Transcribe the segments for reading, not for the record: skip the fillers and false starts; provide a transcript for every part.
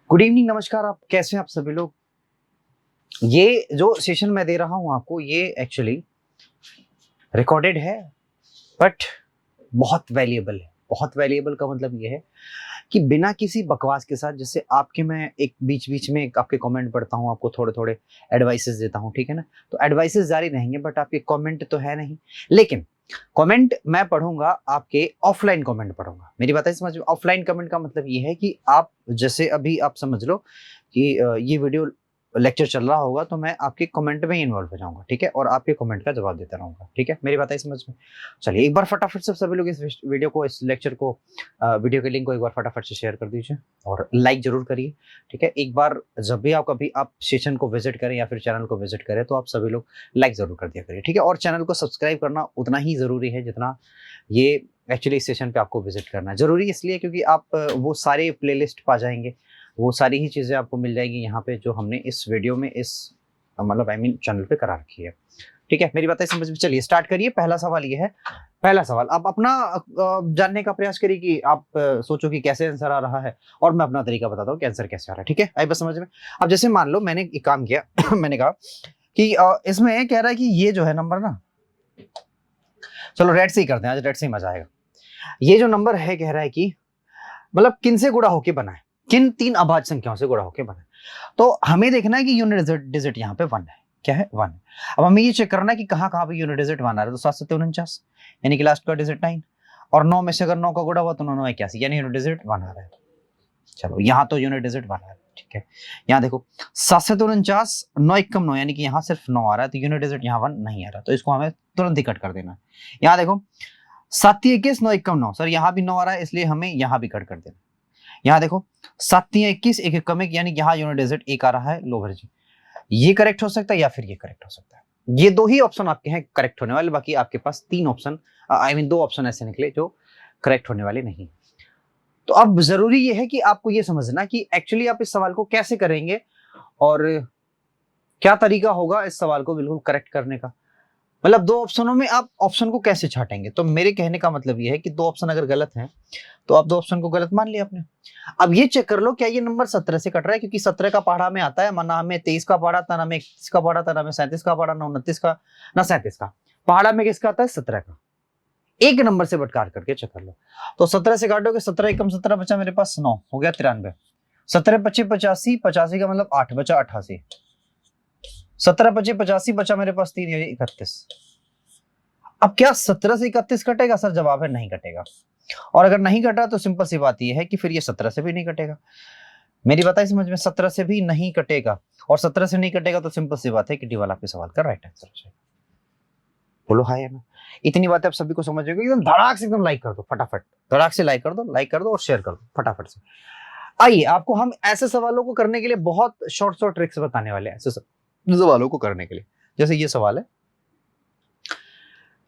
Good evening, नमस्कार। आप कैसे हैं आप सभी लोग। ये जो सेशन मैं दे रहा हूं आपको, ये एक्चुअली रिकॉर्डेड है बट बहुत वैल्यूएबल है। बहुत वैल्यूएबल का मतलब ये है कि बिना किसी बकवास के साथ, जैसे आपके मैं एक बीच बीच में आपके कमेंट पढ़ता हूं, आपको थोड़े थोड़े एडवाइसेस देता हूं, ठीक है ना। तो एडवाइसेस जारी रहेंगे बट आपके कमेंट तो है नहीं। लेकिन कमेंट मैं पढ़ूंगा, आपके ऑफलाइन कमेंट पढ़ूंगा। मेरी बात है समझ में। ऑफलाइन कमेंट का मतलब ये है कि आप जैसे अभी आप समझ लो कि ये वीडियो लेक्चर चल रहा होगा तो मैं आपके कमेंट में इन्वॉल्व हो जाऊंगा, ठीक है, और आपके कमेंट का जवाब देता रहूंगा, ठीक है। मेरी बात है समझ में। चलिए एक बार फटाफट से सभी लोग इस वीडियो को, इस लेक्चर को, वीडियो के लिंक को एक बार फटाफट से शेयर कर दीजिए और लाइक जरूर करिए, ठीक है। एक बार जब भी कभी आप सेशन को विजिट करें या फिर चैनल को विजिट करें तो आप सभी लोग लाइक जरूर कर दिया करिए, ठीक है। और चैनल को सब्सक्राइब करना उतना ही जरूरी है जितना ये एक्चुअली इस सेशन पे आपको विजिट करना है। जरूरी इसलिए क्योंकि आप वो सारे प्लेलिस्ट पा जाएंगे, वो सारी ही चीज़ें आपको मिल जाएंगी यहाँ पे जो हमने इस वीडियो में, इस मतलब आई मीन चैनल पे करा रखी है, ठीक है। मेरी बातें समझ में। चलिए स्टार्ट करिए। पहला सवाल ये है। पहला सवाल आप अपना जानने का प्रयास करिए कि आप सोचो कि कैसे आंसर आ रहा है और मैं अपना तरीका बताता हूँ कि आंसर कैसे आ रहा है, ठीक है। आई बस समझ में। अब जैसे मान लो मैंने एक काम किया मैंने कहा कि इसमें कह रहा है कि ये जो है नंबर ना, चलो रेड से ही करते हैं, आज रेड से ही मजा आएगा। ये जो नंबर है कह रहा है कि मतलब किन से गुणा होके बना है, किन तीन अभाज्य संख्याओं से गुणा होके बना है। तो हमें देखना है कि यूनिट डिजिट यहाँ पे 1 है। क्या है? 1 है। अब हमें ये चेक करना है कि कहाँ कहाँ पे यूनिट डिजिट 1 आ रहा है। तो 7 7 49 यानी कि लास्ट का डिजिट 9, और 9 में से अगर 9 का गुणा हुआ तो 9 9 81 यानी यूनिट डिजिट 1 आ रहा है। चलो यहाँ तो यूनिट डिजिट 1 आ रहा है, ठीक है। यहाँ देखो 7 7 49, 9 1 9 यानी कि यहाँ सिर्फ 9 आ रहा है, तो यूनिट डिजिट यहाँ 1 नहीं आ रहा, तो इसको हमें तुरंत ही कट कर देना है। यहाँ देखो 7 21 9 1 9, सर यहाँ भी 9 आ रहा है इसलिए हमें यहाँ भी कट कर देना। यहाँ देखो 7 21 1 1 1 यानी कि यहाँ यूनिट डिजिट 1 आ रहा है लोअर जी। ये करेक्ट हो सकता है या फिर ये करेक्ट हो सकता है। ये दो ही ऑप्शन आपके हैं करेक्ट होने वाले, बाकी आपके पास 3 ऑप्शन, आई मीन 2 ऑप्शन ऐसे निकले जो करेक्ट होने वाले नहीं। तो अब जरूरी ये है कि आपको ये समझना कि एक्चुअली आप इस सवाल को कैसे करेंगे और क्या तरीका होगा इस सवाल को बिल्कुल करेक्ट करने का। मतलब 2 ऑप्शनों में आप ऑप्शन को कैसे छाटेंगे। तो मेरे कहने का मतलब ये है कि 2 ऑप्शन अगर गलत हैं तो आप 2 ऑप्शन को गलत मान लिया आपने। अब ये चेक कर लो क्या ये नंबर 17 से कट रहा है, क्योंकि 17 का पहाड़ा में आता है, ना हमें 23 का पहाड़ा था, ना हमें 31 का पहाड़ा था, ना हमें 37 का पहाड़ा, ना 29 का, ना 37 का पहाड़ा में किसका आता है? 17 का। एक नंबर से बटकार करके चेक कर लो। तो 17 से काटोगे, 17 एकम 17 बचा मेरे पास 9, हो गया 93। 17 25 85, 85 का मतलब 8 बचा 88। 17 25 85 बचा मेरे पास 3 यानी 31। अब क्या 17 से 31 कटेगा? सर जवाब है नहीं कटेगा। और अगर नहीं कटा तो सिंपल सी बात यह है कि फिर ये 17 से भी नहीं कटेगा। मेरी बात है समझ में। 17 से भी नहीं कटेगा, और 17 से नहीं कटेगा तो सिंपल सी बात है कि डी वाला आपके सवाल का राइट आंसर है। बोलो हाय है ना। इतनी बातें आप सभी को समझ गए एकदम धड़ाक से, एकदम लाइक कर दो फटाफट, धड़ाक से लाइक कर दो और शेयर कर दो फटाफट से। आइए आपको हम ऐसे सवालों को करने के लिए बहुत शॉर्ट शॉर्ट ट्रिक्स बताने वाले हैं, ऐसे सवालों को करने के लिए। जैसे ये सवाल है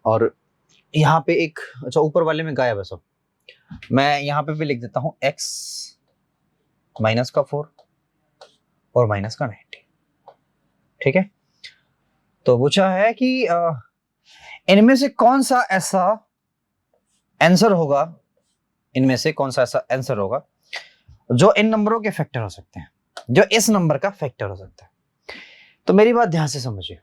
और यहाँ पे एक, अच्छा ऊपर वाले में गायब है सब, मैं यहाँ पे भी लिख देता हूं x माइनस का 4 और माइनस का 90, ठीक है। तो पूछा है कि इनमें से कौन सा ऐसा आंसर होगा, इनमें से कौन सा ऐसा आंसर होगा जो इन नंबरों के फैक्टर हो सकते हैं, जो इस नंबर का फैक्टर हो सकता है। तो मेरी बात ध्यान से समझिए।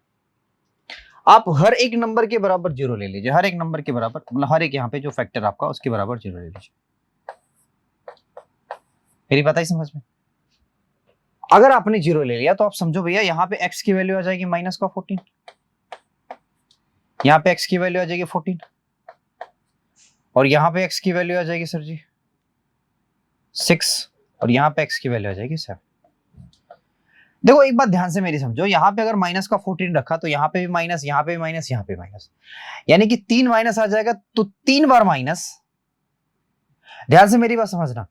आप हर एक नंबर के बराबर 0 ले लीजिए, हर एक नंबर के बराबर, मतलब हर एक यहाँ पे जो फैक्टर आपका उसके बराबर 0 ले लीजिए। मेरी बात आई समझ में। अगर आपने 0 ले लिया तो आप समझो भैया यहाँ पे x की वैल्यू आ जाएगी माइनस का 14, यहाँ पे x की वैल्यू आ जाएगी 14, और यहाँ पे x की वैल्यू आ जाएगी सर जी 6, और यहाँ पे x की वैल्यू आ जाएगी 7। देखो एक बात ध्यान से मेरी समझो, यहाँ पे अगर माइनस का 14 रखा तो यहाँ पे भी माइनस, यहाँ पे भी माइनस, यहाँ पे माइनस, यानी कि 3 माइनस आ जाएगा, तो 3 बार माइनस। ध्यान से मेरी बात समझना।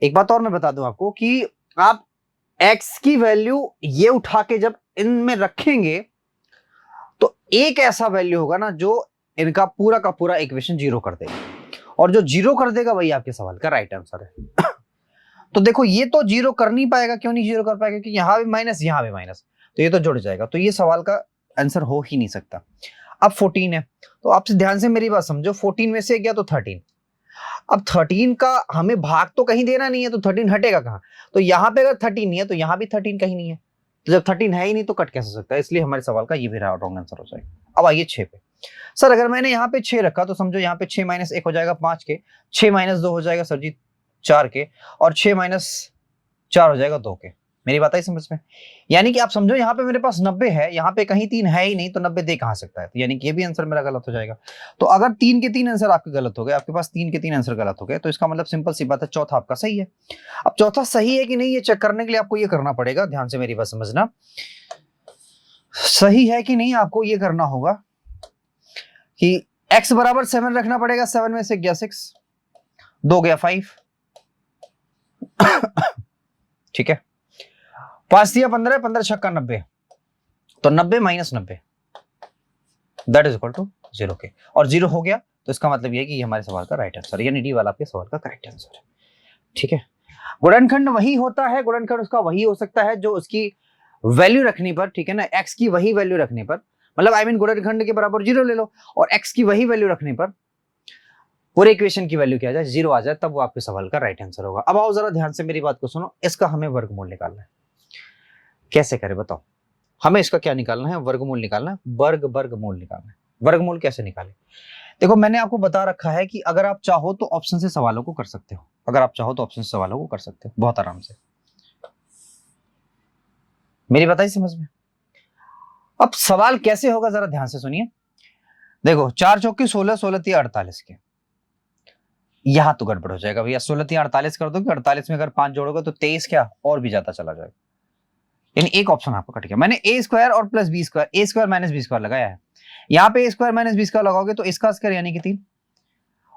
एक बात और मैं बता दूं आपको कि आप x की वैल्यू ये उठा के जब इनमें रखेंगे तो एक ऐसा वैल्यू होगा ना जो इनका पूरा का पूरा इक्वेशन 0 कर देगा, और जो 0 कर देगा वही आपके सवाल का राइट आंसर है। तो देखो ये तो 0 कर नहीं पाएगा, क्यों नहीं 0 कर पाएगा? क्योंकि यहां भी माइनस, यहां भी माइनस, तो ये तो जुड़ जाएगा, तो ये सवाल का आंसर हो ही नहीं सकता। अब 14 है तो आपसे ध्यान से मेरी बात समझो, 14 में से गया तो 13। अब 13 का हमें भाग तो कहीं देना नहीं है, तो 13 हटेगा कहाँ? तो यहाँ पे अगर 13 नहीं है तो यहाँ भी 13 कहीं नहीं है, तो जब 13 है ही नहीं तो कट कैसे सकता है? इसलिए हमारे सवाल का ये भी रॉन्ग आंसर हो जाएगा। अब आइए 6 पे। सर अगर मैंने यहाँ पे 6 रखा तो समझो यहाँ पे 6 माइनस 1 हो जाएगा 5 के, 6 माइनस 2 हो जाएगा सर जी 4 के, और 6 माइनस 4 हो जाएगा 2 के। मेरी बात आई समझ में? यानी कि आप समझो यहाँ पे मेरे पास 90 है, यहाँ पे कहीं 3 है ही नहीं, तो 90 दे कहाँ सकता है? तो यानी कि ये भी आंसर मेरा गलत हो जाएगा। तो अगर 3 के 3 आंसर आपके गलत हो गए, आपके पास 3 के 3 आंसर गलत हो गए, तो इसका मतलब सिंपल सी बात है चौथा आपका सही है। अब चौथा सही है कि नहीं ये चेक करने के लिए आपको ये करना पड़ेगा, ध्यान से मेरी बात समझना, सही है कि नहीं आपको ये करना होगा कि x बराबर 7 रखना पड़ेगा, 7 में से गया 6, 2 गया 5, ठीक है, 5 दिया 15, 15 छक्का 90, तो 90 minus 90 that is equal to 0 के, और 0 हो गया तो इसका मतलब ये है कि ये हमारे सवाल का राइट आंसर है, यानी डी वाला आपके सवाल का करेक्ट आंसर है। ठीक है, गुणनखंड वही होता है, गुणनखंड उसका वही हो सकता है जो उसकी वैल्यू रखने पर, ठीक है ना, x की वही वैल्यू रखने पर, मतलब आई मीन गुणनखंड के बराबर 0 ले लो और x की वही वैल्यू रखने पर पूरे इक्वेशन की वैल्यू क्या आ जाए, 0 आ जाए, तब वो आपके सवाल का राइट आंसर होगा। अब आओ जरा ध्यान से मेरी बात को सुनो, इसका हमें वर्गमूल निकालना है। कैसे करें बताओ? हमें इसका क्या निकालना है? वर्गमूल निकालना है, वर्गमूल निकालना है। वर्गमूल कैसे निकालें? देखो मैंने आपको बता रखा है कि अगर आप चाहो तो ऑप्शन से सवालों को कर सकते हो, अगर आप चाहो तो ऑप्शन से सवालों को कर सकते हो बहुत आराम से। मेरी बताई समझ में? अब सवाल कैसे होगा जरा ध्यान से सुनिए। देखो 4 चौके 16, 16 तिया 48 के, यहां तो गड़बड़ हो जाएगा भैया। 16 तिया 48 कर दो कि 48 में अगर 5 जोड़ोगे तो 23 क्या और भी ज्यादा चला जाएगा, यानी एक ऑप्शन आपको कट गया। मैंने ए स्क्वायर और प्लस बी स्क्वायर, ए स्क्वायर माइनस बी स्क्वायर लगाया है, यहाँ पे ए स्क्वायर माइनस बी स्क्वायर लगाओगे तो इसका स्क्वायर यानी कि 3,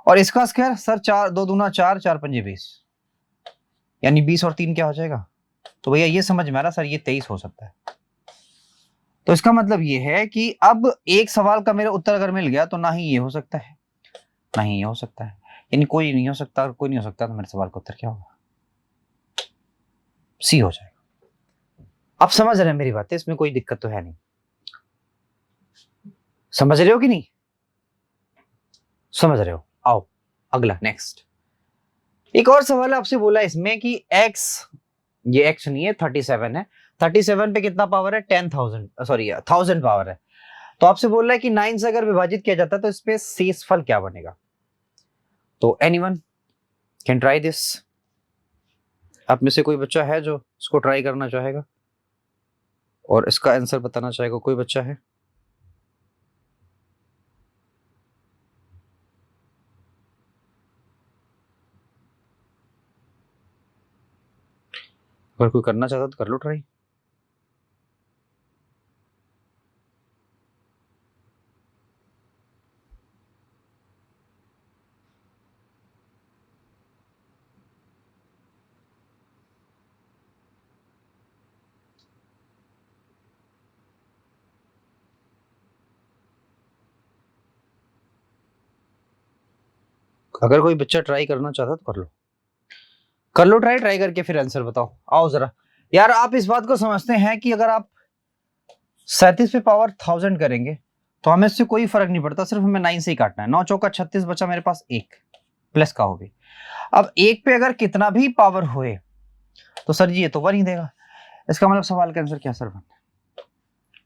और इसका स्क्वायर सर 4 2 दूना 4, 4 पंजे 20, यानी 20 और 3 क्या हो जाएगा? तो भैया ये समझ में आ रहा सर ये 23 हो सकता है। तो इसका मतलब ये है कि अब एक सवाल का मेरा उत्तर अगर मिल गया तो ना ही ये हो सकता है ना ही ये हो सकता है, यानी कोई नहीं हो सकता, कोई नहीं हो सकता, तो मेरे सवाल का उत्तर क्या होगा? सी हो जाएगा। आप समझ रहे हैं मेरी बातें? इसमें कोई दिक्कत तो है नहीं, समझ रहे हो कि नहीं? समझ रहे हो? आओ अगला नेक्स्ट। एक और सवाल आपसे बोला इसमें कि x, ये x नहीं है 37 है, 37 पे कितना पावर है? 10,000, सॉरी 1000 पावर है। तो आपसे बोल रहा है कि 9 से अगर विभाजित किया जाता है तो इस पे शेषफल क्या बनेगा? तो एनीवन कैन ट्राई दिस। आप में से कोई बच्चा है जो इसको ट्राई करना चाहेगा और इसका आंसर बताना चाहेगा? कोई बच्चा है? अगर कोई करना चाहता तो कर लो ट्राई। अगर कोई बच्चा ट्राई करना चाहता तो कर लो ट्राई, ट्राई करके फिर आंसर बताओ। आओ जरा यार, आप इस बात को समझते हैं कि अगर आप 37 पे पावर 1000 करेंगे तो हमें इससे कोई फर्क नहीं पड़ता, सिर्फ हमें 9 से ही काटना है। 9 चौका 36 बचा मेरे पास, एक प्लस का होगी। अब एक पे अगर कितना भी पावर हुए तो सर जी ये तो 1 ही देगा, इसका मतलब सवाल का आंसर क्या सर?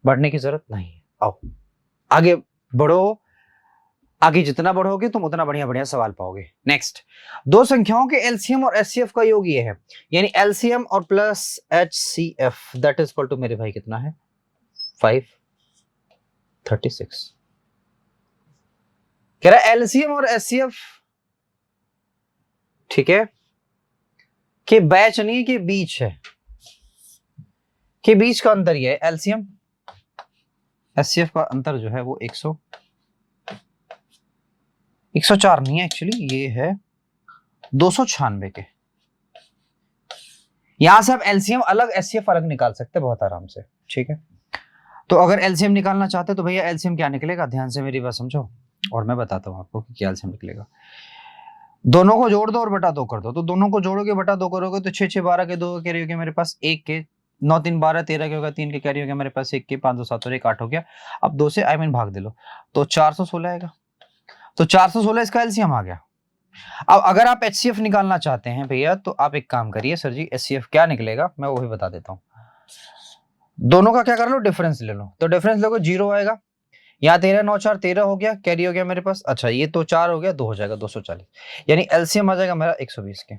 बढ़ने की जरूरत नहीं है। आओ आगे बढ़ो, आगे जितना बढ़ोगे तुम उतना बढ़िया बढ़िया सवाल पाओगे। नेक्स्ट, दो संख्याओं के एलसीएम और एचसीएफ का योग ये है, यानी एलसीएम और plus HCF that is equal to मेरे भाई कितना है? 536। कह रहा है एलसीएम और एचसीएफ, ठीक है, के बैच नहीं के बीच है, के बीच का अंतर ये है। एलसीएम एचसीएफ का अंतर जो है वो 104 नहीं है एक्चुअली, ये है 296 के। यहां से आप एलसीएम अलग एचसीएफ अलग निकाल सकते हैं बहुत आराम से, ठीक है। तो अगर एलसीएम निकालना चाहते हो तो भैया एलसीएम क्या निकलेगा, ध्यान से मेरी बात समझो और मैं बताता हूं आपको कि क्या एलसीएम निकलेगा। दोनों को जोड़ दो और बटा 2 कर दो, तो दोनों को जोड़ोगे बटा 2 करोगे तो 6 6 12 के 2 कैरी हो गया मेरे पास, 1 के 9 3 12 13 के होगा, 3 के कैरी हो गया मेरे पास, 1 के 5 2 7 और 1 8 हो गया। अब 2 से आई मीन भाग दे लो तो 416 आएगा, तो 416 इसका एलसीएम आ गया। अब अगर आप HCF निकालना चाहते हैं भैया तो आप एक काम करिए सर जी, HCF क्या निकलेगा मैं वो भी बता देता हूँ। दोनों का क्या कर लो, डिफरेंस ले लो। तो डिफरेंस लोगे 0 आएगा। यहाँ 13 9 4 13 हो गया, कैरी हो गया मेरे पास। अच्छा ये तो 4 हो गया, 2 हो जाएगा 240, यानी एलसीएम आ जाएगा मेरा 120 के।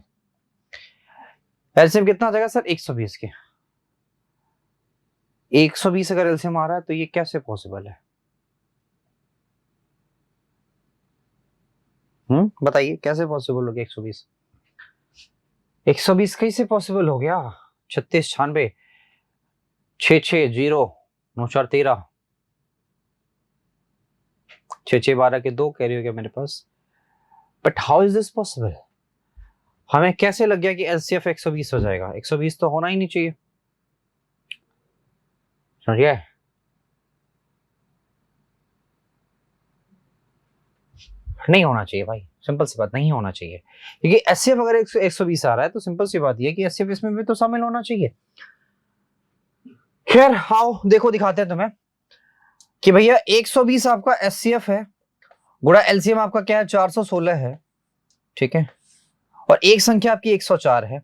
एलसीएम कितना आ जाएगा सर 120 के। 120 अगर एलसीएम आ रहा है तो ये कैसे पॉसिबल है? बताइए कैसे पॉसिबल हो गया 120? 120 कैसे पॉसिबल हो गया? 36 96 6 6 0 9 4 13 6 6 12 के 2 कैरी हो गया मेरे पास। But how is this possible? हमें कैसे लग गया कि एलसीएफ 120 हो जाएगा? 120 तो होना ही नहीं चाहिए, समझिए। नहीं होना चाहिए भाई, सिंपल सी बात, नहीं होना चाहिए। क्योंकि एचसीएफ अगर 120 आ रहा है तो सिंपल सी बात ये है कि एचसीएफ इसमें भी तो शामिल होना चाहिए। खैर हाउ, देखो दिखाते हैं तुम्हें कि भैया 120 आपका एचसीएफ है, गुणा एलसीएम आपका क्या है 416 है, ठीक है, और एक संख्या आपकी 104 है।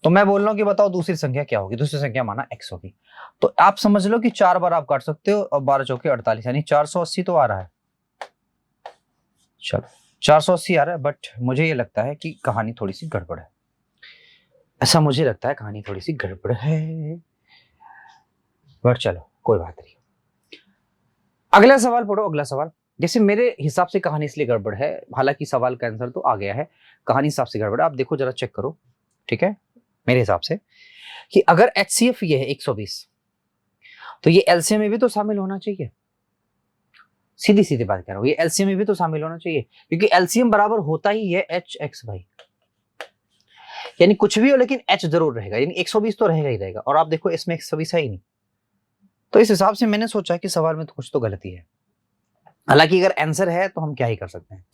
तो मैं बोल रहा हूं कि बताओ दूसरी संख्या क्या होगी? दूसरी संख्या माना x होगी। तो आप समझ लो कि 4 बार आप काट सकते हो और 12 चौके 48, यानी 480 तो आ रहा है। चलो 480 आ रहा है, बट मुझे ये लगता है कि कहानी थोड़ी सी गड़बड़ है। ऐसा मुझे लगता है कहानी थोड़ी सी गड़बड़ है, बट चलो कोई बात नहीं। अगला सवाल पढ़ो, अगला सवाल। जैसे मेरे हिसाब से कहानी इसलिए गड़बड़ है, हालांकि सवाल का आंसर तो आ गया है, कहानी हिसाब से गड़बड़ है। आप देखो जरा, चेक करो, ठीक है, मेरे हिसाब से कि अगर एचसीएफ ये है 120 तो ये एलसीएम में भी तो शामिल होना चाहिए। सीधी सीधी बात कर रहा हूं, ये एलसीएम में भी तो शामिल होना चाहिए, क्योंकि एलसीएम बराबर होता ही है एच एक्स भाई, यानी कुछ भी हो लेकिन एच जरूर रहेगा, यानी 120 तो रहेगा ही रहेगा। और आप देखो इसमें 120 है ही नहीं, तो इस हिसाब से मैंने सोचा कि सवाल में तो कुछ तो गलती है। हालांकि अगर आंसर है तो हम क्या ही कर सकते हैं।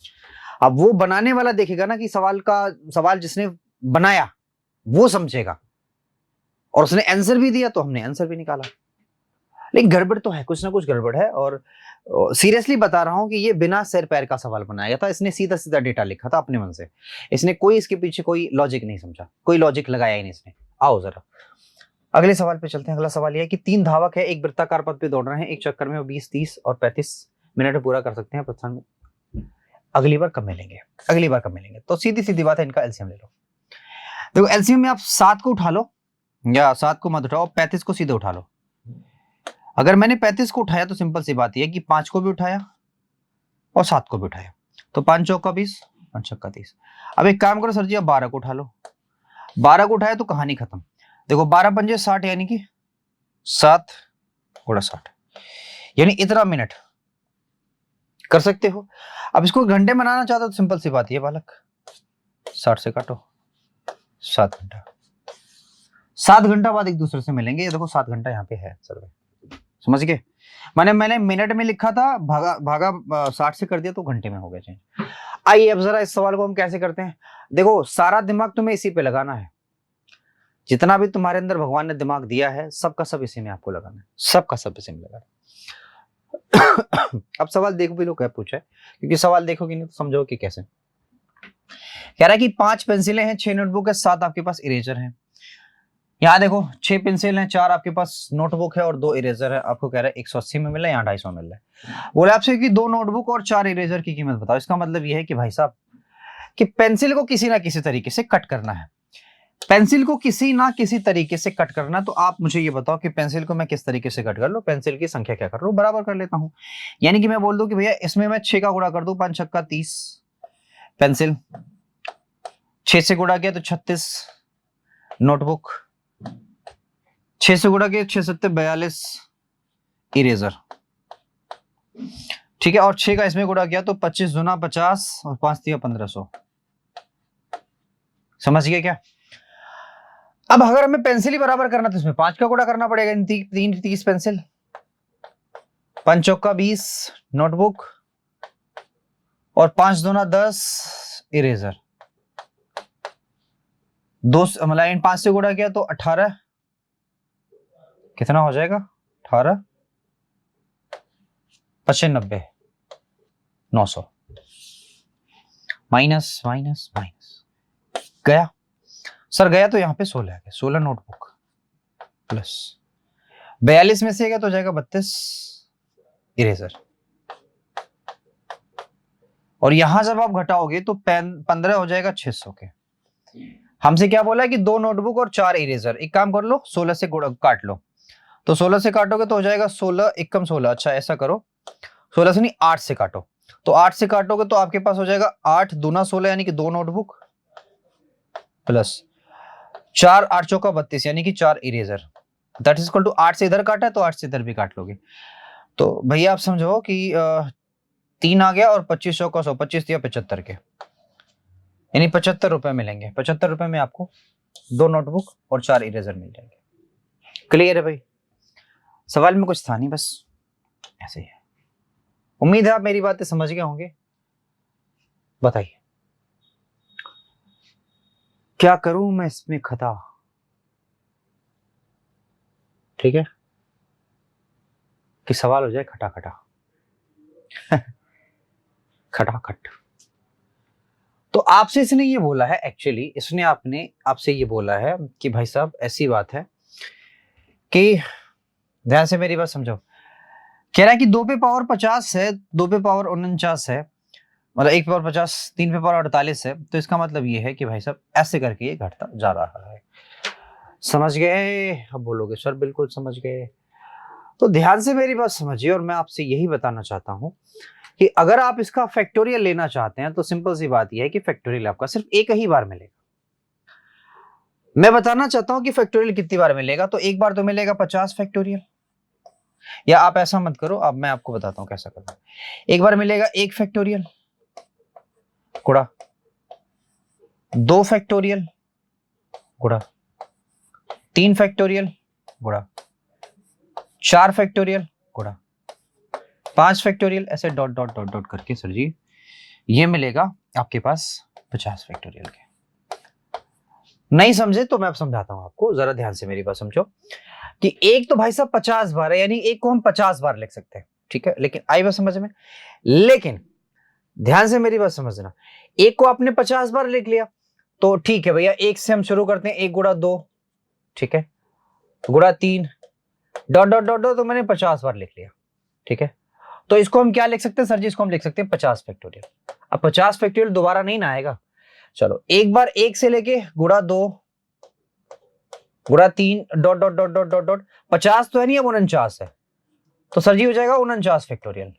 अब वो बनाने वाला देखेगा ना कि सवाल जिसने बनाया वो समझेगा, और उसने आंसर भी दिया तो हमने आंसर भी निकाला। लेकिन गड़बड़ तो है, कुछ ना कुछ गड़बड़ है। और सीरियसली बता रहा हूं कि ये बिना सिर पैर का सवाल बनाया था, इसने सीधा सीधा डेटा लिखा था अपने मन से, इसने कोई इसके पीछे कोई लॉजिक नहीं समझा, कोई लॉजिक लगाया ही नहीं इसने। आओ जरा अगले सवाल पे चलते हैं। अगला सवाल यह है कि 3 धावक है, एक वृत्ताकार पथ पे दौड़ रहे हैं, एक चक्कर में वो 20 30 और 35 मिनट में पूरा कर सकते हैं प्रस्थान में। अगली बार कब मिलेंगे, अगली बार कब मिलेंगे? तो सीधी सीधी बात है, इनका एलसीएम ले लो। देखो एलसीएम में आप 7 को उठा लो, या 7 को मत उठाओ, 35 को सीधे उठा लो। अगर मैंने 35 को उठाया तो सिंपल सी बात यह है कि 5 को भी उठाया और 7 को भी उठाया, तो 5 चौका 20, 5 छक्का 30। अब एक काम करो सर जी, अब 12 को उठा लो। 12 को उठाया तो कहानी खत्म। देखो 12 पंजे 60, यानी कि 7 गुणा 60, यानी इतना मिनट कर सकते हो। अब इसको घंटे में बनाना चाहते हो तो सिंपल सी बात है बालक, 60 से काटो, 7 घंटा। 7 घंटा बाद एक दूसरे से मिलेंगे। ये देखो 7 घंटा यहाँ पे है सर्वे, समझ गए? मैंने मिनट में लिखा था, भागा भागा 60 से कर दिया तो घंटे में हो गया चेंज। आइए अब जरा इस सवाल को हम कैसे करते हैं। देखो सारा दिमाग तुम्हें इसी पे लगाना है, जितना भी तुम्हारे अंदर भगवान ने दिमाग दिया है सबका सब इसी में आपको लगाना है, सबका सब इसी में लगाना है। अब सवाल देखो भी लोग क्या पूछा है, क्योंकि सवाल देखोगे नहीं तो समझो कि कैसे। कह रहा है कि 5 पेंसिलें हैं, 6 नोटबुक है, 7 आपके पास इरेजर है। यहाँ देखो 6 पेंसिल हैं, 4 आपके पास नोटबुक है और 2 इरेजर है। आपको कह रहा है 180 में मिल रहा है, यहाँ 250 मिल रहा है। बोले आपसे कि 2 नोटबुक और 4 इरेजर की कीमत बताओ। इसका मतलब यह है कि भाई साहब कि पेंसिल को किसी ना किसी तरीके से कट करना है, पेंसिल को किसी ना किसी तरीके से कट करना। तो आप मुझे ये बताओ कि पेंसिल को मैं किस तरीके से कट कर लूं, पेंसिल की संख्या क्या कर लूं, बराबर कर लेता हूं। यानी कि मैं बोल दूं कि भैया इसमें मैं 6 का गुणा कर दूं, 5 छक्का 30 पेंसिल, 6 से गुणा किया तो 36 नोटबुक, 6 से गुणा किया 6 7 42 इरेजर, ठीक है, और 6 का इसमें गुणा किया तो 25 दूना 50 और 5 दिया 1500। समझ गए क्या? अब अगर हमें पेंसिल ही बराबर करना तो इसमें 5 का गुणा करना पड़ेगा, 3 30 पेंसिल, 5 चौका 20 नोटबुक और 5 दूना 10 इरेजर। 2 मतलब 5 से गुणा किया तो 18, कितना हो जाएगा 18 95 900। माइनस माइनस माइनस गया सर, गया तो यहाँ पे 16 है, 16 नोटबुक प्लस 42 में से गया तो जाएगा 32 इरेजर, और यहां जब आप घटाओगे तो 15 हो जाएगा 600 के। हमसे क्या बोला है कि 2 नोटबुक और 4 इरेजर। एक काम कर लो, 16 से काट लो, तो 16 से काटोगे तो हो जाएगा 16 एकम 16। अच्छा ऐसा करो, 16 से नहीं 8 से काटो, तो 8 से काटोगे तो आपके पास हो जाएगा 8 दूना 16 यानी कि 2 नोटबुक प्लस 4 8 चौका 32 यानी कि 4 eraser. That is equal to 8 से इधर काटा है तो 8 से इधर भी काट लोगे। तो भैया आप समझो कि 3 आ गया और 25 चौका 100, 25 दिया 75 के, यानी 75 रुपए मिलेंगे। 75 रुपए में आपको 2 नोटबुक और 4 इरेजर मिल जाएंगे। क्लियर है भाई? सवाल में कुछ था नहीं, बस ऐसे ही है। उम्मीद है आप मेरी बातें समझ गए होंगे। बताइए क्या करूं मैं इसमें खता? ठीक है कि सवाल हो जाए खटा खटा खटाखट। तो आपसे इसने ये बोला है, एक्चुअली इसने आपसे ये बोला है कि भाई साहब ऐसी बात है कि ध्यान से मेरी बात समझो। कह रहा है कि 2 पे पावर 50 है, 2 पे पावर 49 है, मतलब 1 पे पावर 50, 3 पे पावर 48 है। तो इसका मतलब ये है कि भाई साहब ऐसे करके ये घटता जा रहा है। समझ गए? अब बोलोगे सर बिल्कुल समझ गए। तो ध्यान से मेरी बात समझिए, और मैं आपसे यही बताना चाहता हूं कि अगर आप इसका फैक्टोरियल लेना चाहते हैं तो सिंपल सी बात यह है कि फैक्टोरियल आपका सिर्फ एक ही बार मिलेगा। मैं बताना चाहता हूं कि फैक्टोरियल कितनी बार मिलेगा। तो एक बार तो मिलेगा 50 फैक्टोरियल, या आप ऐसा मत करो, अब मैं आपको बताता हूं कैसा करना। एक बार मिलेगा 1 फैक्टोरियल गुणा 2 फैक्टोरियल गुणा 3 फैक्टोरियल गुणा 4 फैक्टोरियल गुणा 5 फैक्टोरियल, ऐसे डॉट डॉट डॉट डॉट करके सर जी ये मिलेगा आपके पास 50 फैक्टोरियल के। नहीं समझे तो मैं अब समझाता हूं आपको, जरा ध्यान से मेरी बात समझो कि एक तो भाई साहब 50 बार है, यानी एक को हम 50 बार लिख सकते हैं, ठीक है। लेकिन आई बात समझ में? लेकिन ध्यान से मेरी बात समझना, एक को आपने 50 बार लिख लिया तो ठीक है भैया, एक से हम शुरू करते हैं, 1 गुणा 2, ठीक है, गुणा 3 डॉट डॉट डॉट डॉट, तो मैंने 50 बार लिख लिया, ठीक है। तो इसको हम क्या लिख सकते हैं सर जी? इसको हम लिख सकते हैं 50 फैक्टोरियल। अब 50 फैक्टोरियल दोबारा नहीं ना आएगा। चलो एक बार 1 से लेके गुणा 2 गुणा 3 dot dot dot dot dot dot, 50 तो है नहीं, अब 49 है, तो सर जी हो जाएगा 49 फैक्टोरियल।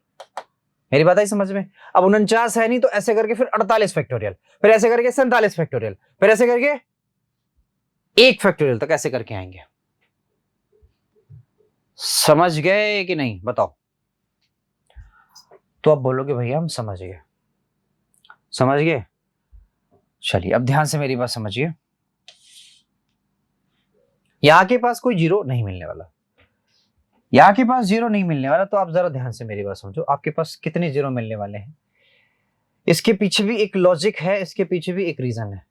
मेरी बात आई समझ में? अब 49 है नहीं तो ऐसे करके फिर 48 फैक्टोरियल, फिर ऐसे करके 47 फैक्टोरियल, फिर ऐसे करके 1 फैक्टोरियल तक ऐसे करके आएंगे। समझ गए कि नहीं बताओ? तो आप बोलोगे भैया हम समझ गए। समझ गए? चलिए अब ध्यान से मेरी बात समझिए। यहां के पास कोई जीरो नहीं मिलने वाला, यहां के पास जीरो नहीं मिलने वाला। तो आप जरा ध्यान से मेरी बात समझो, आपके पास कितने जीरो मिलने वाले हैं? इसके पीछे भी एक लॉजिक है, इसके पीछे भी एक रीजन है।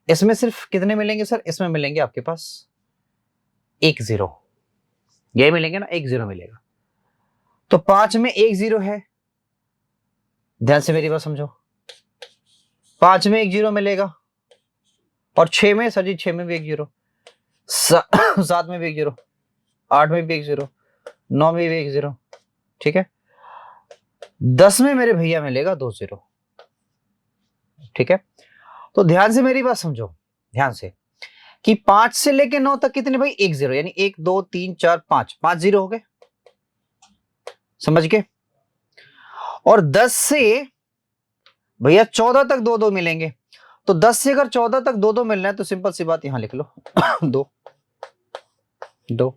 इसमें सिर्फ कितने मिलेंगे सर? इसमें मिलेंगे आपके पास 1 जीरो, ये मिलेंगे ना, 1 जीरो मिलेगा। तो 5 में 1 जीरो है, ध्यान से मेरी बात समझो, 5 में 1 जीरो मिलेगा, और 6 में सर जी 6 में भी 1 जीरो, 7 में भी 1 जीरो, 8 में भी 1 जीरो, 9 में भी 1 जीरो, ठीक है। 10 में मेरे भैया मिलेगा 2 जीरो, ठीक है। तो ध्यान से मेरी बात समझो, ध्यान से, कि 5 से लेके 9 तक कितने भाई? 1 जीरो, यानी 1 2 3 4 5, 5 जीरो हो गए, समझ गए। और 10 से भैया 14 तक 2 2 मिलेंगे। तो 10 से अगर 14 तक 2 2 मिलना है तो सिंपल सी बात यहां लिख लो 2 2,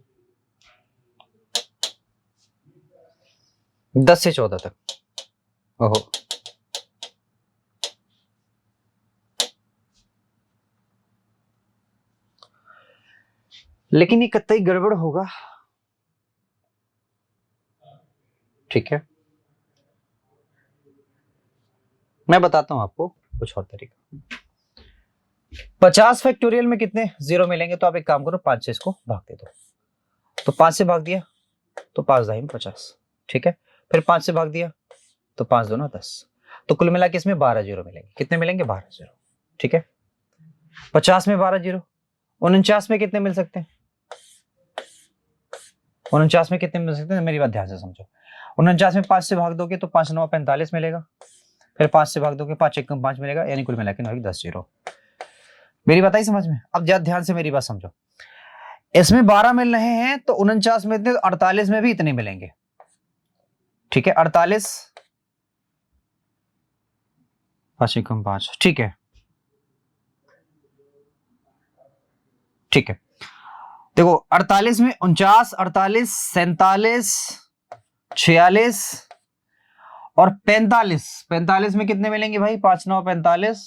10 से 14 तक। ओहो, लेकिन ये कतई गड़बड़ होगा, ठीक है। मैं बताता हूं आपको कुछ और तरीका। 50 फैक्टोरियल में कितने जीरो मिलेंगे? तो आप एक काम करो, 5 से इसको भाग दे दो, तो 5 से भाग दिया तो 5 दाई 50, ठीक है। फिर 5 से भाग दिया तो 5 दूना 10, तो कुल मिला के इसमें 12 जीरो मिलेंगे। कितने मिलेंगे? 12 जीरो। ठीक है, 50 में 12 जीरो। 49 में कितने मिल सकते हैं? 49 में कितने मिल सकते हैं? मेरी बात ध्यान से समझो। 49 में 5 से भाग दोगे तो 5 9 45 मिलेगा, फिर 5 से भाग दोगे 5 1 5 मिलेगा, यानी कुल मिला के 10 जीरो। मेरी बात आई समझ में? अब ज्यादा ध्यान से मेरी बात समझो। इसमें 12 मिल रहे हैं तो 49 में इतने, 48 में भी इतने मिलेंगे। ठीक है, 48 5 1 5। ठीक है, ठीक है। देखो 48 में 49, 48, 47, 46 और 45। 45 में कितने मिलेंगे भाई? 5 9 45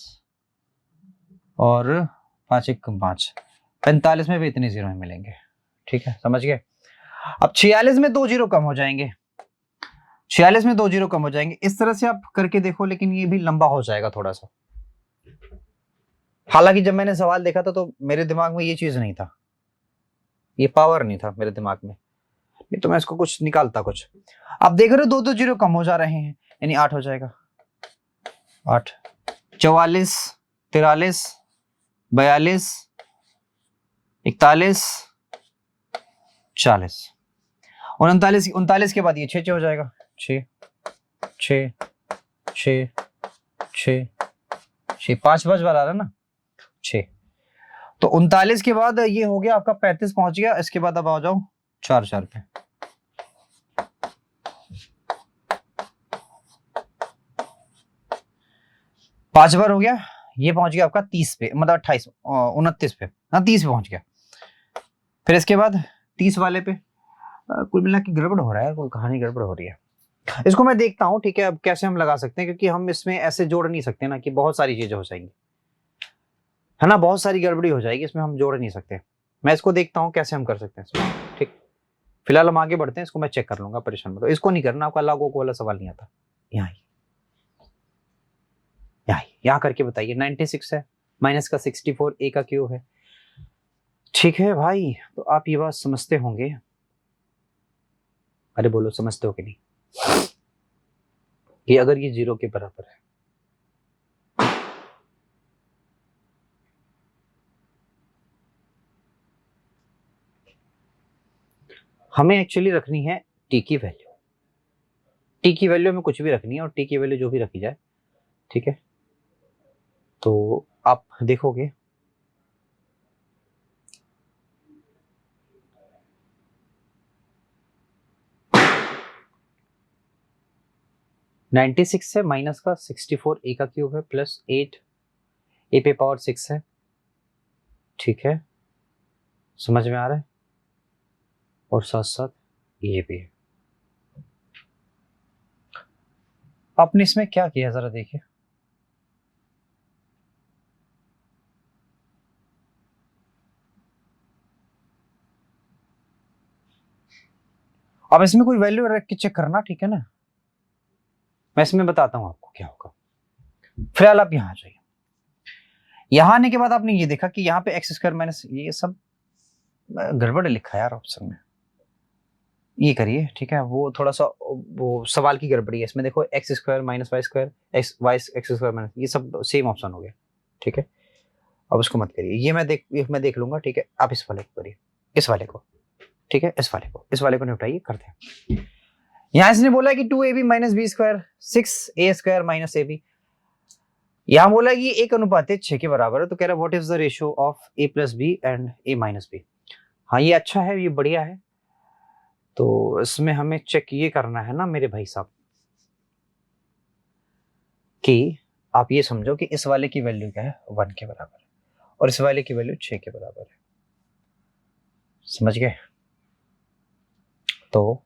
और 5 1 5। 45 में भी इतने जीरो मिलेंगे। ठीक है, समझ गए? अब 46 में 2 जीरो कम हो जाएंगे। 46 में 2 जीरो कम हो जाएंगे। इस तरह से आप करके देखो, लेकिन ये भी लंबा हो जाएगा थोड़ा सा। हालांकि जब मैंने सवाल देखा था तो मेरे दिमाग में ये चीज नहीं था, ये पावर नहीं था मेरे दिमाग में, नहीं तो मैं इसको कुछ निकालता कुछ। आप देख रहे हो 2 2 जीरो कम हो जा रहे हैं, यानी 8 हो जाएगा। 8 44 43 42 41 40। 39 39 के बाद ये 6 हो जाएगा। 6 6 6 6 6 5 5 बार आ रहा है ना, 6। तो 39 के बाद ये हो गया आपका 35 पहुंच गया। इसके बाद अब आ जाओ 4 4 पे। 5 बार हो गया, ये पहुंच गया आपका 30 पे, मतलब 28 29 पे, हाँ 30 पे पहुंच गया। फिर इसके बाद 30 वाले पे कुल मिला के गड़बड़ हो रहा है, कोई कहानी गड़बड़ हो रही है। इसको मैं देखता हूँ, ठीक है। अब कैसे हम लगा सकते हैं, क्योंकि हम इसमें ऐसे जोड़ नहीं सकते ना कि बहुत सारी चीजें हो जाएंगी, है ना, बहुत सारी गड़बड़ी हो जाएगी इसमें, हम जोड़ नहीं सकते। मैं इसको देखता हूँ कैसे हम कर सकते हैं इसमें। ठीक, फिलहाल हम आगे बढ़ते हैं, इसको मैं चेक कर लूंगा, परेशान मत हो। इसको नहीं करना, आपका लागू को वाला सवाल नहीं आता। यहाँ यहाँ करके बताइए। 96 है, माइनस का 64, ए का क्यूब है। ठीक है भाई, तो आप ये बात समझते होंगे। अरे बोलो, समझते हो कि नहीं कि अगर ये 0 के बराबर है, हमें एक्चुअली रखनी है टी की वैल्यू। टी की वैल्यू में कुछ भी रखनी है, और टी की वैल्यू जो भी रखी जाए, ठीक है। तो आप देखोगे 96 है, माइनस का 64 ए का क्यूब है, प्लस 8 ए पे पावर 6 है। ठीक है, समझ में आ रहा है? और साथ साथ ये भी है। आपने इसमें क्या किया जरा देखिए। अब इसमें कोई वैल्यू रख के चेक करना, ठीक है ना। मैं इसमें बताता हूं आपको क्या होगा। फिलहाल आप यहां आ जाइए। यहां आने के बाद आपने ये देखा कि यहाँ पे एक्स स्क्वायर माइनस, ये सब गड़बड़ लिखा है यार ऑप्शन में। ये करिए, ठीक है। वो थोड़ा सा वो सवाल की गड़बड़ी है इसमें। देखो x square minus y square, x y x square minus, ये सब सेम ऑप्शन हो गया। ठीक है, अब उसको मत करिए, ये मैं देख लूंगा। ठीक है, आप इस वाले को करिए, इस वाले को। ठीक है, इस वाले को निपटाइए, करते हैं। यहां इसने बोला कि 2ab minus b square 6a square minus ab। यहां बोला कि 1:6 के बराबर है, तो कह रहा है what is the ratio of a plus b and a minus b. हाँ, ये अच्छा है, ये बढ़िया है। तो इसमें हमें चेक ये करना है ना मेरे भाई साहब, कि आप ये समझो कि इस वाले की वैल्यू क्या है, 1 के बराबर है, और इस वाले की वैल्यू 6 के बराबर है। समझ गए? तो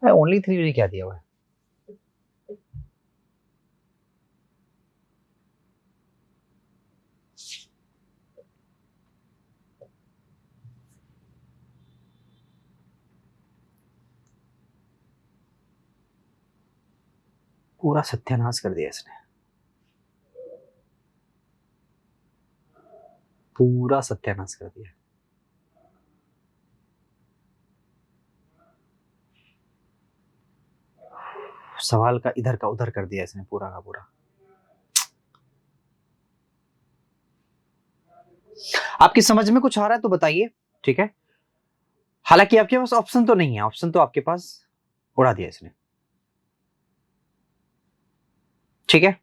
ओनली 3 क्या दिया हुआ है? पूरा सत्यानाश कर दिया इसने, पूरा सत्यानाश कर दिया। सवाल का इधर का उधर कर दिया इसने पूरा का पूरा। आपकी समझ में कुछ आ रहा है तो बताइए, ठीक है। हालांकि आपके पास ऑप्शन तो नहीं है, ऑप्शन तो आपके पास उड़ा दिया इसने, ठीक है।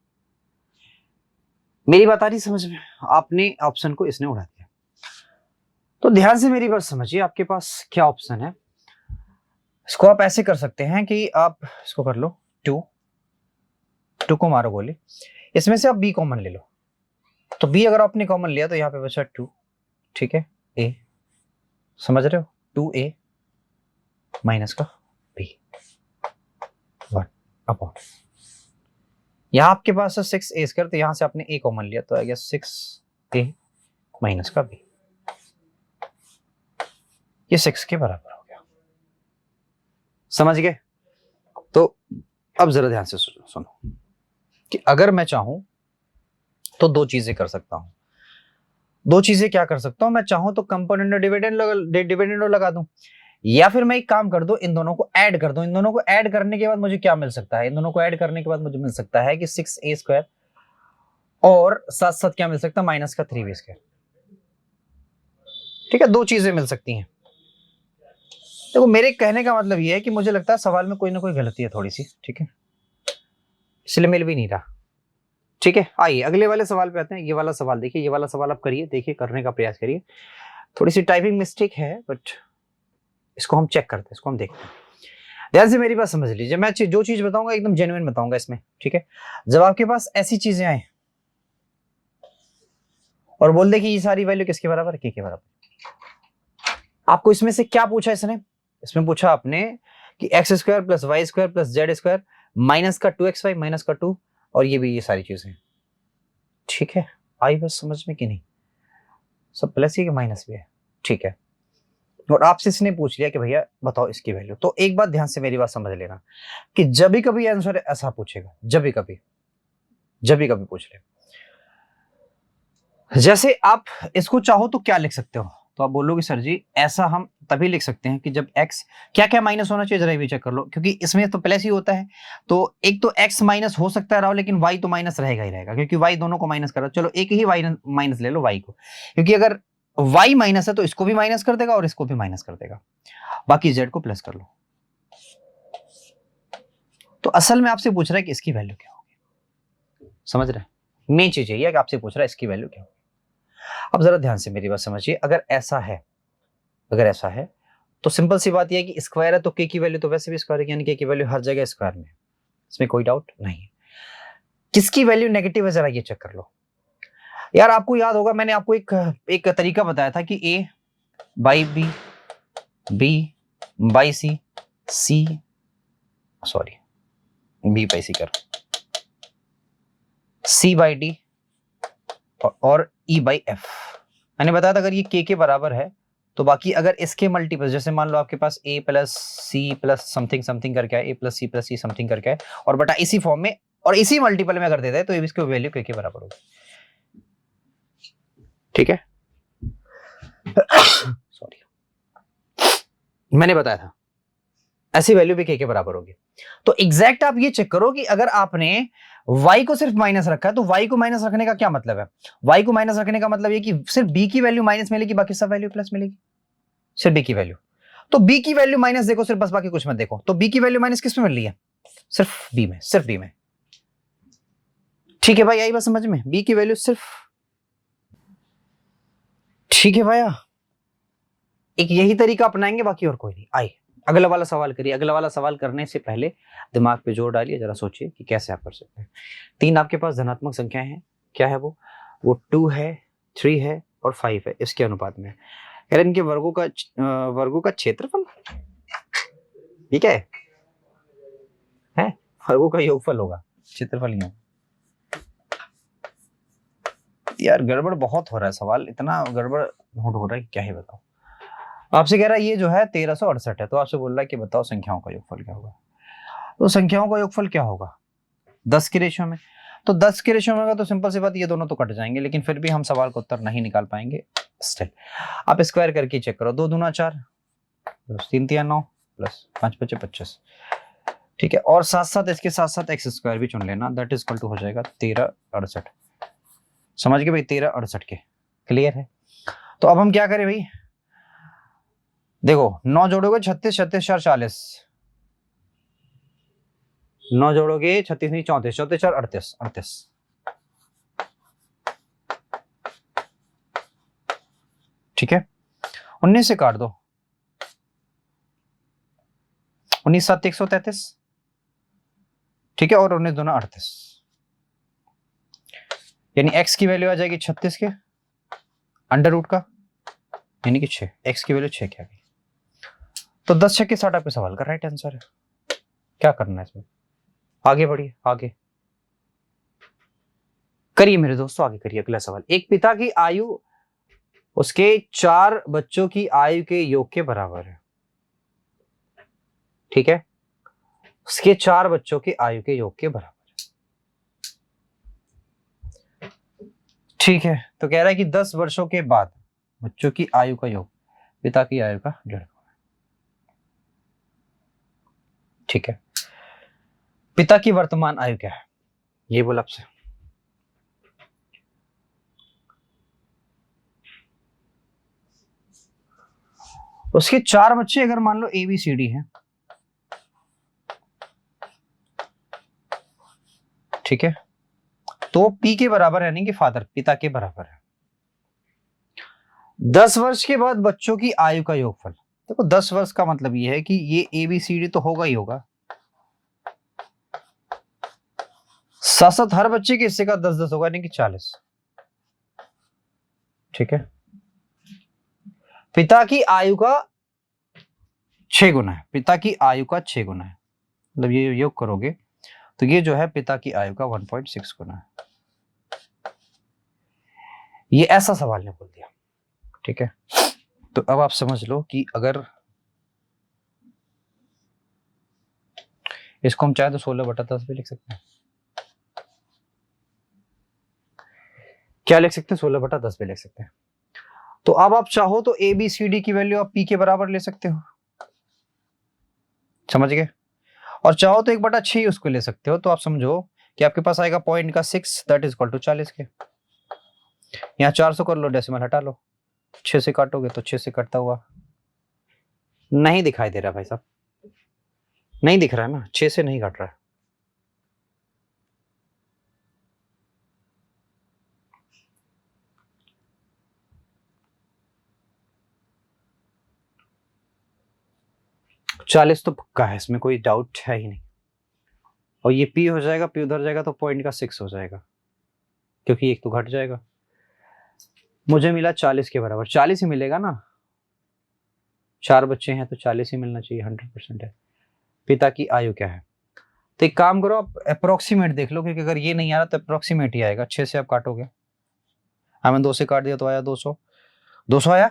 मेरी बात आ रही समझ में, आपने ऑप्शन को इसने उड़ा दिया। तो ध्यान से मेरी बात समझिए, आपके पास क्या ऑप्शन है। इसको आप ऐसे कर सकते हैं कि आप इसको कर लो 2 को मारो गोली, इसमें से आप बी कॉमन ले लो। तो बी अगर आपने कॉमन लिया तो यहाँ पे बचा 2, ठीक है। ए समझ रहे हो, 2a माइनस का b 1 अपॉन, यहाँ आपके पास है 6a², तो यहाँ से आपने a कॉमन लिया तो आ गया 6a माइनस का b, ये 6 के बराबर हो गया। समझ गए। तो अब जरा ध्यान से सुनो कि अगर मैं चाहूं तो दो चीजें कर सकता हूं। दो चीजें क्या कर सकता हूं, मैं चाहूं तो कंपोनेंट और डिविडेंड लगा दूं, या फिर मैं एक काम कर दूं, इन दोनों को ऐड कर दूं। इन दोनों को ऐड करने के बाद मुझे क्या मिल सकता है, इन दोनों को ऐड करने के बाद मुझे मिल सकता है कि 6a² और साथ साथ क्या मिल सकता है, माइनस का 3b²। ठीक है, दो चीजें मिल सकती हैं। देखो मेरे कहने का मतलब ये है कि मुझे लगता है सवाल में कोई ना कोई गलती है थोड़ी सी, ठीक है, इसलिए मिल भी नहीं रहा। ठीक है, आइए अगले वाले सवाल पे आते हैं। ये वाला सवाल देखिए, ये वाला सवाल आप करिए, देखिए करने का प्रयास करिए। थोड़ी सी टाइपिंग मिस्टेक है बट इसको हम चेक करते हैं, इसको हम देखते हैं। ध्यान से मेरी बात समझ लीजिए, मैं जो चीज बताऊंगा एकदम जेन्युइन बताऊंगा इसमें, ठीक है। जब आपके पास ऐसी चीजें आए और बोल दे कि ये सारी वैल्यू किसके बराबर है, के बराबर, आपको इसमें से क्या पूछा इसने, इसमें पूछा आपने कि x² + y² + z² माइनस का 2xy माइनस का 2 और ये भी, ये सारी चीजें, ठीक है। आई बस समझ में कि नहीं, सब प्लस ही कि माइनस भी है, ठीक है। और आपसे इसने पूछ लिया कि भैया बताओ इसकी वैल्यू। तो एक बात ध्यान से मेरी बात समझ लेना कि जब भी कभी आंसर ऐसा पूछेगा, जब भी कभी पूछ ले, जैसे आप इसको चाहो तो क्या लिख सकते हो, तो आप बोलोगे सर जी ऐसा हम तभी लिख सकते हैं कि जब x क्या क्या माइनस होना चाहिए, जरा भी चेक कर लो, क्योंकि इसमें तो प्लस ही होता है। तो एक तो x माइनस हो सकता है राव, लेकिन y तो माइनस रहेगा ही रहेगा, क्योंकि y दोनों को माइनस कर रहा है। चलो एक ही y माइनस ले लो y को, क्योंकि अगर y माइनस है तो इसको भी माइनस कर देगा और इसको भी माइनस कर देगा, बाकी z को प्लस कर लो। तो असल में आपसे पूछ रहा है कि इसकी वैल्यू क्या होगी, समझ रहे हैं। मेन चीज ये है कि आपसे पूछ रहा है इसकी वैल्यू क्या होगी। अब जरा ध्यान से मेरी बात समझिए, अगर ऐसा है तो सिंपल सी बात यह है कि स्क्वायर है तो के की वैल्यू तो वैसे भी स्क्वायर है, यानी के की वैल्यू हर जगह स्क्वायर में, इसमें कोई डाउट नहीं है। किसकी वैल्यू नेगेटिव है जरा ये चेक कर लो यार। आपको याद होगा मैंने आपको एक तरीका बताया था कि a by B, b by C, b by C कर, c बाई डी और e बाई एफ। मैंने बताया था अगर ये k के बराबर है तो बाकी अगर इसके मल्टीपल, जैसे मान लो आपके पास a plus c plus something something करके है, a प्लस सी समथिंग करके है, और बटा इसी फॉर्म में और इसी मल्टीपल में अगर देता है तो इसकी वैल्यू k के बराबर होगी, ठीक है। सॉरी, मैंने बताया था ऐसी वैल्यू भी k के बराबर होगी। तो एग्जैक्ट आप ये चेक करो कि अगर आपने y को सिर्फ माइनस रखा है तो y को माइनस रखने का क्या मतलब है, y को माइनस रखने का मतलब ये कि सिर्फ b की वैल्यू माइनस मिलेगी, बाकी सब वैल्यू प्लस मिलेगी, सिर्फ b की वैल्यू। तो b की वैल्यू माइनस देखो सिर्फ, बस बाकी कुछ मत देखो। तो b की वैल्यू माइनस किस में मिल रही है, सिर्फ b में, सिर्फ b में, ठीक है भाई, आई बात समझ में, b की वैल्यू सिर्फ, ठीक है भैया। एक यही तरीका अपनाएंगे, बाकी और कोई नहीं। आइए अगला वाला सवाल करिए। अगला वाला सवाल करने से पहले दिमाग पे जोर डालिए, जरा सोचिए कि कैसे आप कर सकते हैं। 3 आपके पास धनात्मक संख्याएं हैं, क्या है वो 2 है, 3 है और 5 है, इसके अनुपात में यार इनके वर्गों का क्षेत्रफल, ठीक है, वर्गों का योगफल होगा, क्षेत्रफल नहीं होगा। यार गड़बड़ बहुत हो रहा है, सवाल इतना गड़बड़ नोट हो रहा है कि क्या ही बताऊं। आपसे कह रहा है ये जो है 1368 है, तो आपसे बोल रहा है कि बताओ संख्याओं का योगफल क्या होगा। तो संख्याओं का योगफल क्या होगा 10 के रेशियो में, तो 10 के रेशियो में होगा तो सिंपल सी बात ये दोनों तो कट जाएंगे, लेकिन फिर भी हम सवाल का उत्तर नहीं निकाल पाएंगे। स्टिल आप स्क्वायर करके चेक करो, 2 दूना 4 प्लस 3 तिया 9 प्लस 5 5 25, ठीक है, और साथ साथ इसके साथ साथ एक्स स्क्वायर भी चुन लेना, दैट इज इक्वल टू हो जाएगा 1368। समझ गए भाई, 1368 के। क्लियर है? तो अब हम क्या करें भाई, देखो 9 जोड़ोगे 36, 36 4 40, 9 जोड़ोगे 36 नहीं 34, 34 4 38, 38। ठीक है, 19 से काट दो, 19 7 133। ठीक है, और 19 दूना 38, यानी x की वैल्यू आ जाएगी 36 के अंडर रूट का, यानी कि 6, x की वैल्यू 6 क्या गई। तो 10 6 के 60 आपके सवाल का राइट आंसर है। क्या करना है इसमें, आगे बढ़िए, आगे करिए मेरे दोस्तों, आगे करिए। अगला सवाल, एक पिता की आयु उसके 4 बच्चों की आयु के योग के बराबर है। ठीक है, उसके 4 बच्चों की आयु के योग के बराबर है। ठीक है, तो कह रहा है कि 10 वर्षों के बाद बच्चों की आयु का योग पिता की आयु का 1.5। ठीक है, पिता की वर्तमान आयु क्या है ये बोला आपसे। उसके 4 बच्चे अगर मान लो ABCD हैं, ठीक है, तो P के बराबर यानी कि फादर पिता के बराबर है। 10 वर्ष के बाद बच्चों की आयु का योगफल, देखो 10 वर्ष का मतलब ये है कि ये ABCD तो होगा ही होगा, साथ साथ हर बच्चे के हिस्से का 10-10 होगा, यानी कि 40। ठीक है, पिता की आयु का 6 गुना है, पिता की आयु का 6 गुना है, मतलब ये योग करोगे तो ये जो है पिता की आयु का 1.6 गुना है। ये ऐसा सवाल ने बोल दिया। ठीक है, तो अब आप समझ लो कि अगर इसको हम चाहे तो 16/10 भी लिख सकते हैं। क्या लिख सकते हैं, 16/10 भी लिख सकते हैं। तो अब आप चाहो तो ABCD की वैल्यू आप P के बराबर ले सकते हो, समझ गए, और चाहो तो 1/6 उसको ले सकते हो। तो आप समझो कि आपके पास आएगा पॉइंट का 6, दैट इज इक्वल टू 40 के। यहाँ 400 कर लो, डेसिमल हटा लो, 6 से काटोगे तो 6 से कटता हुआ नहीं दिखाई दे रहा भाई साहब, नहीं दिख रहा है ना, 6 से नहीं कट रहा है। चालीस तो पक्का है, इसमें कोई डाउट है ही नहीं। और ये P हो जाएगा, P उधर जाएगा तो पॉइंट का 6 हो जाएगा, क्योंकि एक तो घट जाएगा। मुझे मिला 40 के बराबर, 40 ही मिलेगा ना, 4 बच्चे हैं तो 40 ही मिलना चाहिए, 100% है। पिता की आयु क्या है, तो एक काम करो आप अप्रोक्सीमेट देख लो, क्योंकि अगर ये नहीं आ रहा तो अप्रोक्सीमेट ही आएगा। 6 से आप काटोगे, हमें 2 से काट दिया तो आया 200, 200 आया।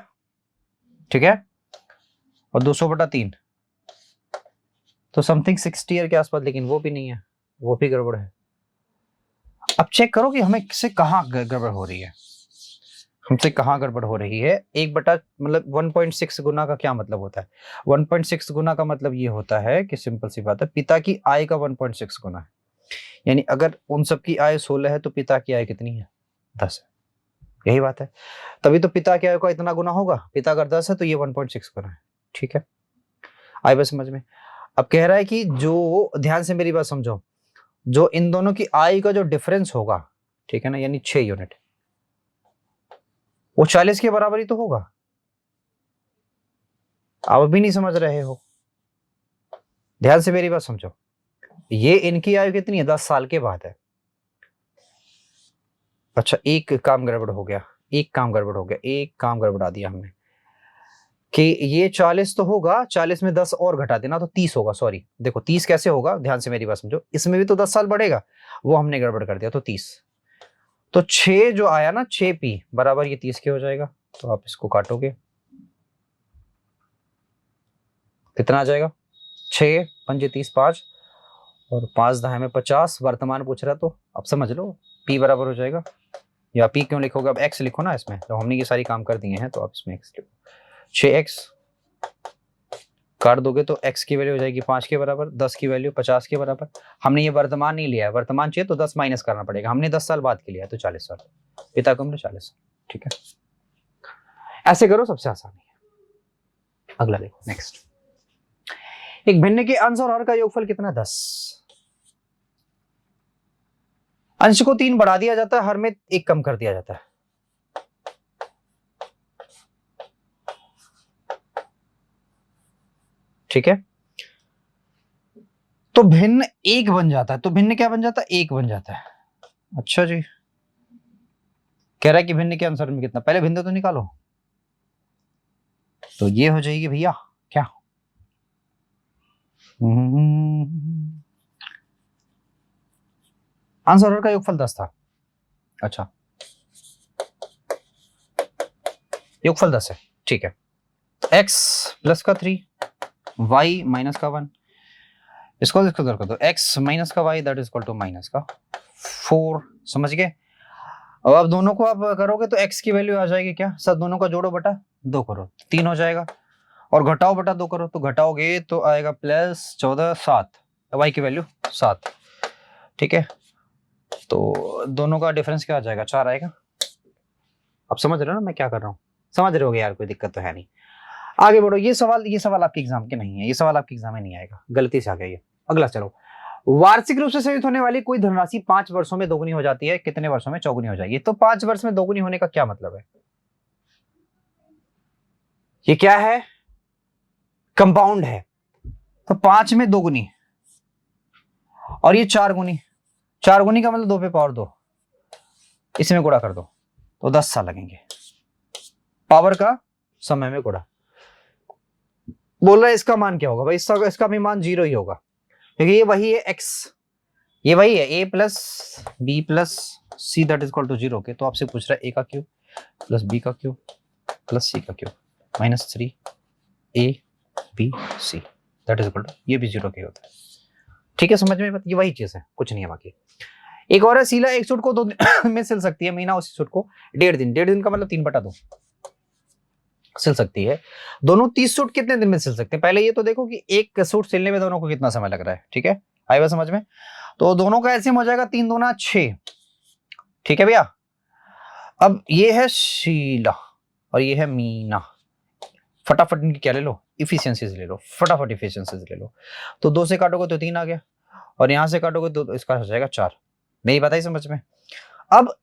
ठीक है, और 200/3 तो समथिंग 60 ईयर के आसपास, लेकिन वो भी नहीं है, वो भी गड़बड़ है। अब चेक करो कि हमें किससे कहाँ गड़बड़ हो रही है, हमसे कहाँ गड़बड़ हो रही है। 1 बटा मतलब 1.6 गुना का क्या मतलब होता है, 1.6 गुना का मतलब ये होता है कि सिंपल सी बात है, पिता की आय का 1.6 गुना है। यानी अगर उन सब की आय 16 है तो पिता की आय कितनी है, 10 है। यही बात है, तभी तो पिता की आय का इतना गुना होगा। पिता अगर 10 है तो ये 1.6 गुना है। ठीक है, आए बस समझ में। अब कह रहा है कि जो, ध्यान से मेरी बात समझो, जो इन दोनों की आय का जो डिफरेंस होगा, ठीक है ना, यानी 6 यूनिट, वो 40 के बराबर ही तो होगा। आप अभी नहीं समझ रहे हो, ध्यान से मेरी बात समझो। ये इनकी आयु कितनी है, 10 साल के बाद है। अच्छा, एक काम गड़बड़ हो गया, एक काम गड़बड़ हो गया, एक काम गड़बड़ा दिया हमने कि ये 40 तो होगा, 40 में 10 और घटा देना तो 30 होगा। सॉरी, देखो 30 कैसे होगा, ध्यान से मेरी बात समझो, इसमें भी तो 10 साल बढ़ेगा, वो हमने गड़बड़ कर दिया, तो 30। तो 6 जो आया ना, 6P बराबर ये 30 के हो जाएगा। तो आप इसको काटोगे, कितना आ जाएगा, 6 पंजे 30, 5 और 5 दहा में 50, वर्तमान पूछ रहा तो अब समझ लो P बराबर हो जाएगा, या P क्यों लिखोगे, अब X लिखो ना इसमें, तो हमने ये सारी काम कर दिए हैं तो आप इसमें X लिखो, 6X काट दोगे तो x की वैल्यू हो जाएगी 5 के बराबर, 10 की वैल्यू 50 के बराबर। हमने ये वर्तमान नहीं लिया है, वर्तमान चाहिए तो 10 माइनस करना पड़ेगा, हमने 10 साल बाद के लिया है तो 40 साल, पिता को हमने 40 साल। ठीक है, ऐसे करो, सबसे आसान है। अगला देखो, नेक्स्ट। एक भिन्न के अंश और हर का योगफल कितना? 10। अंश को 3 बढ़ा दिया जाता है, हर में 1 कम कर दिया जाता है। ठीक है, तो भिन्न 1 बन जाता है, तो भिन्न क्या बन जाता है? 1 बन जाता है। अच्छा जी, कह रहा है कि भिन्न के अंश में कितना, पहले भिन्न तो निकालो। तो ये हो जाएगी भैया क्या, आंसर का योगफल 10 था। अच्छा, योगफल 10 है, ठीक है। x प्लस का 3, y माइनस का 1, इसको इधर कर दो, x माइनस का y that is equal to minus का 4। समझ गए? अब आप दोनों को आप करोगे तो x की वैल्यू आ जाएगी क्या, सब दोनों का जोड़ो बटा 2 करो, 3 हो जाएगा, और घटाओ बटा 2 करो तो घटाओगे तो आएगा प्लस 14 7, y की वैल्यू 7। ठीक है, तो दोनों का डिफरेंस क्या आ जाएगा? 4 आएगा। अब समझ रहे हो ना मैं क्या कर रहा हूँ? समझ रहे होगे यार, कोई दिक्कत तो है नहीं। आगे बढ़ो, ये सवाल आपके एग्जाम के नहीं है, ये सवाल आपके एग्जाम में नहीं आएगा, गलती से आ गया ये। अगला चलो, वार्षिक रूप से सृजित होने वाली कोई धनराशि 5 वर्षों में दोगुनी हो जाती है, कितने वर्षों में चौगुनी हो जाएगी? तो 5 वर्ष में दोगुनी होने का क्या मतलब है? ये क्या है? कंपाउंड है, तो 5 में दोगुनी, और ये 4 गुनी, 4 गुनी का मतलब 2 पे पावर 2, इसमें गुणा कर दो तो 10 साल लगेंगे। पावर का समय में गुणा। बोल रहा है इसका मान क्या होगा भाई? इसका भी मान 0 ही होगा, क्योंकि ये वही है x, ये वही है a plus b plus c that is equal to 0 के। तो आपसे पूछ रहा है a का क्यूब प्लस b का क्यूब प्लस c का cube minus 3 a b c that is equal to, ये भी 0 के होता है। ठीक है, समझ में? ये वही चीज है, कुछ नहीं है बाकी। एक और है, शीला एक सूट को 2 दिन में सिल सकती है, मीना उसी सूट को 1.5 दिन, 1.5 दिन का मतलब 3/2 सिल सकती है। दोनों 30 सूट कितने दिन में सिल सकते हैं? पहले ये तो देखो कि एक सूट सिलने में दोनों को कितना समय लग रहा है। ठीक है, आई बात समझ में? तो दोनों का ऐसे हो जाएगा 3 दूना 6। ठीक है भैया, अब ये है शीला और ये है मीना, फटाफट इनकी क्या ले लो, इफिशियंसीज ले लो, फटाफट इफिशियंसीज ले लो। तो 2 से काटोगे तो 3 आ गया, और यहां से काटोगे तो इसका हो जाएगा 4। मेरी बात आई समझ में? अब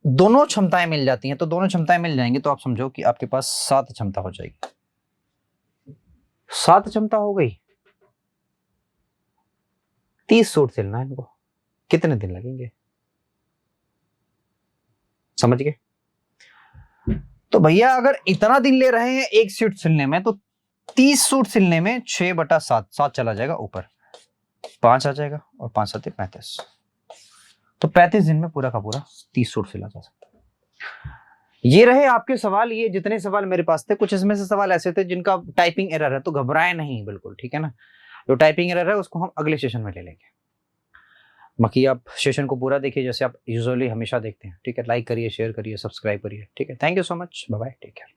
दोनों क्षमताएं मिल जाती हैं, तो दोनों क्षमताएं मिल जाएंगी तो आप समझो कि आपके पास 7 क्षमता हो जाएगी। 7 क्षमता हो गई, 30 सूट सिलना है इनको, कितने दिन लगेंगे? समझ गए? तो भैया अगर इतना दिन ले रहे हैं एक सूट सिलने में, तो 30 सूट सिलने में 6/7, 7 चला जाएगा ऊपर, 5 आ जाएगा, और 5 7 35, तो 35 दिन में पूरा का पूरा 30 सूट सिला जा सकता है। ये रहे आपके सवाल, ये जितने सवाल मेरे पास थे। कुछ इसमें से सवाल ऐसे थे जिनका टाइपिंग एरर है, तो घबराए नहीं बिल्कुल, ठीक है ना? जो टाइपिंग एरर है उसको हम अगले सेशन में ले लेंगे। बाकी आप सेशन को पूरा देखिए जैसे आप यूजुअली हमेशा देखते हैं। ठीक है, लाइक करिए, शेयर करिए, सब्सक्राइब करिए। ठीक है, thank you so much, bye bye, take care.